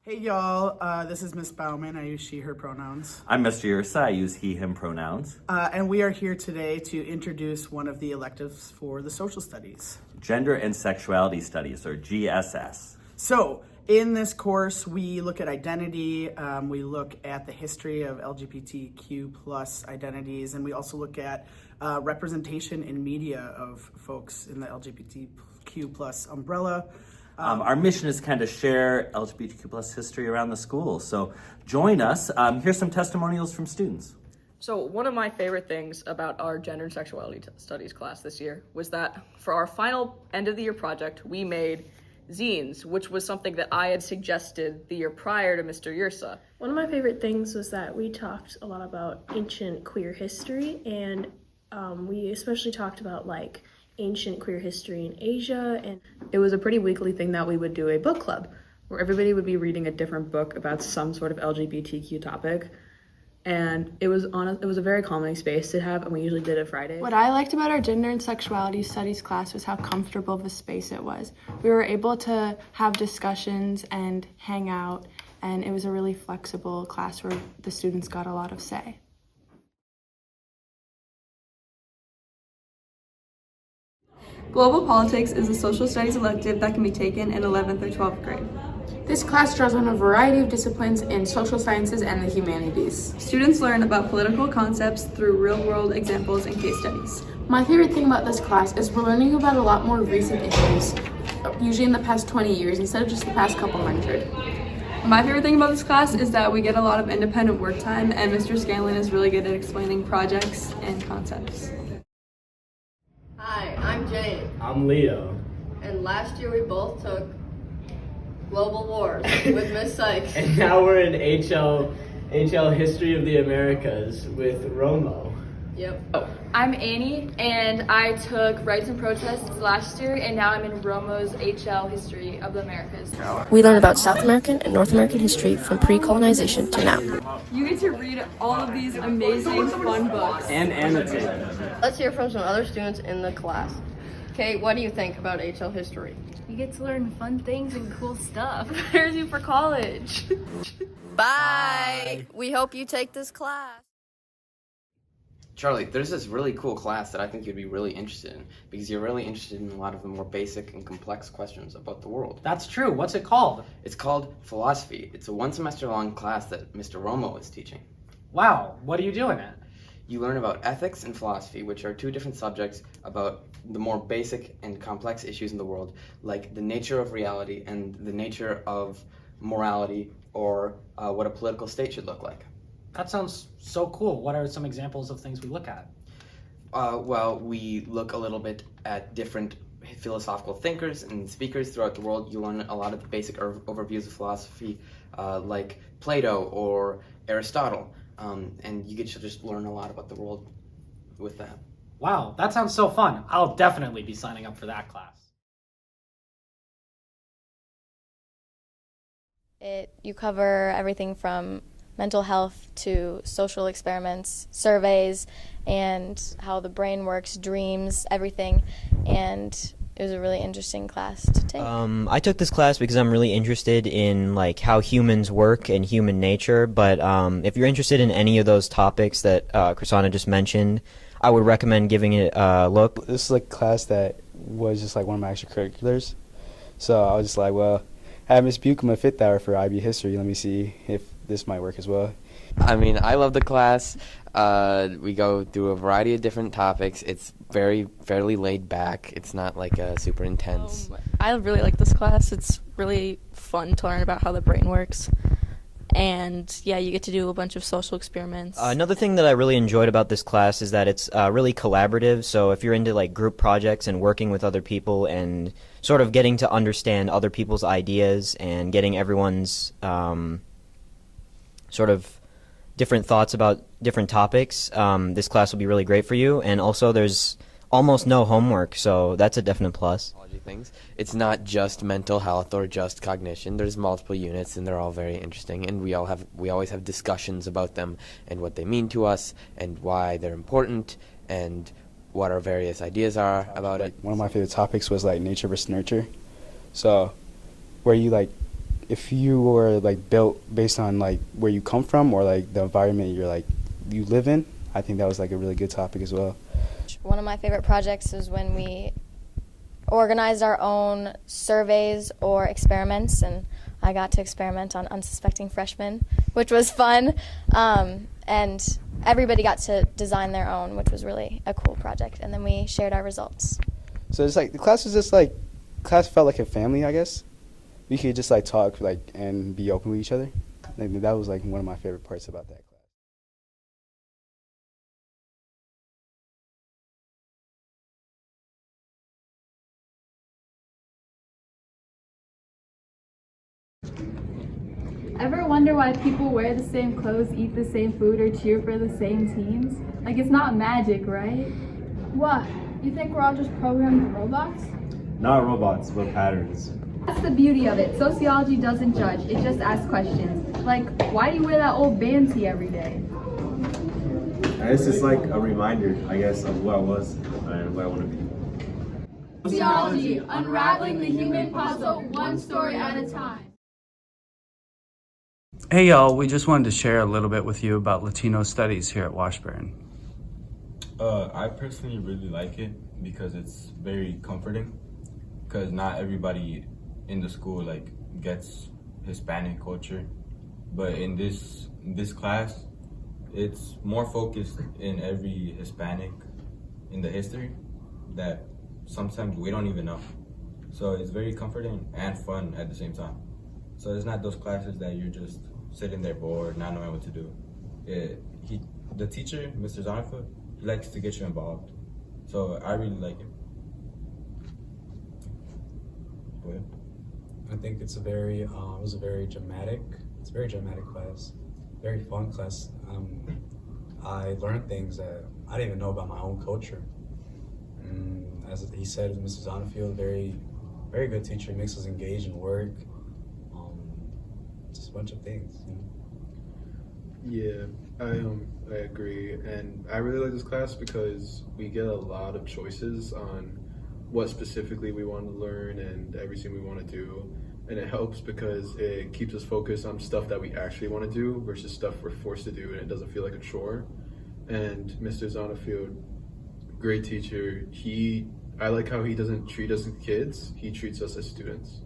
Hey y'all, this is Miss Bauman. I use she, her pronouns. I'm Mr. Ursa. I use he, him pronouns. And we are here today to introduce one of the electives for the social studies. Gender and Sexuality Studies, or GSS. So, in this course, we look at identity, we look at the history of LGBTQ plus identities, and we also look at representation in media of folks in the LGBTQ plus umbrella. Our mission is kind of share LGBTQ plus history around the school. So join us. Here's some testimonials from students. So one of my favorite things about our gender and sexuality studies class this year was that for our final end of the year project, we made zines, which was something that I had suggested the year prior to Mr. Ursa. One of my favorite things was that we talked a lot about ancient queer history, and we especially talked about ancient queer history in Asia. And it was a pretty weekly thing that we would do a book club where everybody would be reading a different book about some sort of LGBTQ topic. And it was a very calming space to have, and we usually did it Friday. What I liked about our gender and sexuality studies class was how comfortable of a space it was. We were able to have discussions and hang out, and it was a really flexible class where the students got a lot of say. Global politics is a social studies elective that can be taken in 11th or 12th grade. This class draws on a variety of disciplines in social sciences and the humanities. Students learn about political concepts through real-world examples and case studies. My favorite thing about this class is we're learning about a lot more recent issues, usually in the past 20 years instead of just the past couple hundred. My favorite thing about this class is that we get a lot of independent work time, and Mr. Scanlon is really good at explaining projects and concepts. Hi, I'm Jane. I'm Leo. And last year we both took Global Wars with Miss Sykes. And now we're in HL History of the Americas with Romo. Yep. I'm Annie, and I took Rights and Protests last year, and now I'm in Romo's HL History of the Americas. We learn about South American and North American history from pre-colonization to now. You get to read all of these amazing, fun books. And annotate. Let's hear from some other students in the class. Kate, what do you think about HL history? You get to learn fun things and cool stuff. Prepares you for college. Bye! We hope you take this class. Charlie, there's this really cool class that I think you'd be really interested in because you're really interested in a lot of the more basic and complex questions about the world. That's true. What's it called? It's called Philosophy. It's a one-semester-long class that Mr. Romo is teaching. Wow, what are you doing it? You learn about ethics and philosophy, which are two different subjects about the more basic and complex issues in the world, like the nature of reality and the nature of morality, or what a political state should look like. That sounds so cool. What are some examples of things we look at? Well, we look a little bit at different philosophical thinkers and speakers throughout the world. You learn a lot of the basic overviews of philosophy, like Plato or Aristotle, and you get to just learn a lot about the world with that. Wow, that sounds so fun. I'll definitely be signing up for that class. You cover everything from mental health to social experiments, surveys, and how the brain works, dreams, everything. And it was a really interesting class to take. I took this class because I'm really interested in how humans work and human nature. But if you're interested in any of those topics that Chrisana just mentioned, I would recommend giving it a look. This is a class that was just one of my extracurriculars. So I was just well, I have Miss Buckham a fifth hour for IB history. Let me see if this might work as well. I mean, I love the class. We go through a variety of different topics. It's fairly laid back. It's not super intense. I really like this class. It's really fun to learn about how the brain works. And yeah, you get to do a bunch of social experiments. Another thing that I really enjoyed about this class is that it's really collaborative. So if you're into group projects and working with other people and sort of getting to understand other people's ideas and getting everyone's sort of different thoughts about different topics, this class will be really great for you. And also there's almost no homework, so that's a definite plus. Things. It's not just mental health or just cognition. There's multiple units, and they're all very interesting. And we always have discussions about them and what they mean to us and why they're important and what our various ideas are about it. One of my favorite topics was nature versus nurture. So, where you if you were like built based on like where you come from or like the environment you live in, I think that was like a really good topic as well. One of my favorite projects is when we organized our own surveys or experiments, and I got to experiment on unsuspecting freshmen, which was fun, and everybody got to design their own, which was really a cool project, and then we shared our results. So it's like the class was just like, class felt like a family, I guess. We could just like talk like and be open with each other. Like, that was like one of my favorite parts about that class. Ever wonder why people wear the same clothes, eat the same food, or cheer for the same teams? Like, it's not magic, right? What? You think we're all just programmed robots? Not robots, but patterns. That's the beauty of it. Sociology doesn't judge, it just asks questions. Like, why do you wear that old band tee every day? And it's just like a reminder, I guess, of who I was and where I want to be. Sociology, unraveling the human puzzle, one story at a time. Hey y'all, we just wanted to share a little bit with you about Latino studies here at Washburn. I personally really like it because it's very comforting, because not everybody in the school like gets Hispanic culture, but in this class it's more focused in every Hispanic in the history that sometimes we don't even know. So it's very comforting and fun at the same time. So it's not those classes that you're just sitting there bored, not knowing what to do. The teacher, Mr. Zonnefoot, he likes to get you involved. So I really like it. Go ahead. I think it's a very dramatic class, very fun class. I learned things that I didn't even know about my own culture. As he said, Mrs. Zonnefield, very good teacher, makes us engage in work. Just a bunch of things. Yeah, I agree, and I really like this class because we get a lot of choices on what specifically we want to learn and everything we want to do, and it helps because it keeps us focused on stuff that we actually want to do versus stuff we're forced to do, and it doesn't feel like a chore. And Mr. Zonnefield, great teacher. I like how he doesn't treat us as kids; he treats us as students.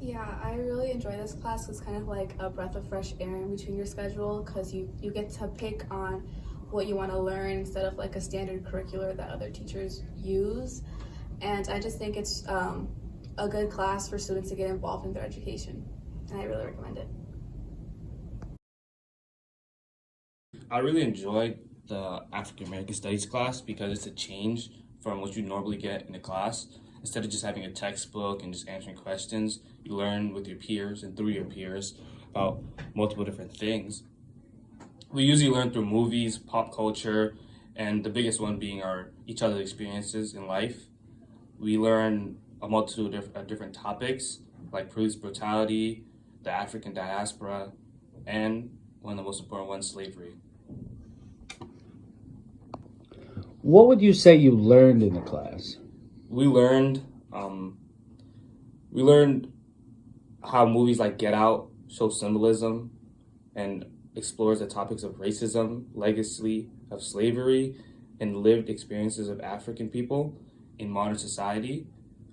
Yeah, I really enjoy this class. It's kind of like a breath of fresh air in between your schedule, because you get to pick on what you want to learn instead of like a standard curricular that other teachers use. And I just think it's a good class for students to get involved in their education, and I really recommend it. I really enjoyed the African American Studies class because it's a change from what you normally get in a class. Instead of just having a textbook and just answering questions, you learn with your peers and through your peers about multiple different things. We usually learn through movies, pop culture, and the biggest one being each other's experiences in life. We learn a multitude of different topics like police brutality, the African diaspora, and one of the most important ones, slavery. What would you say you learned in the class? We learned how movies like Get Out show symbolism and explores the topics of racism, legacy of slavery, and lived experiences of African people in modern society.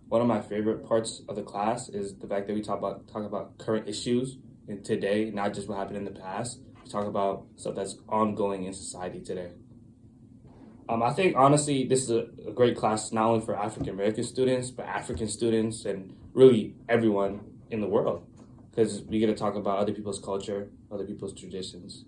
One of my favorite parts of the class is the fact that we talk about current issues in today, not just what happened in the past. We talk about stuff that's ongoing in society today. I think, honestly, this is a great class not only for African-American students, but African students and really everyone in the world, because we get to talk about other people's culture, other people's traditions.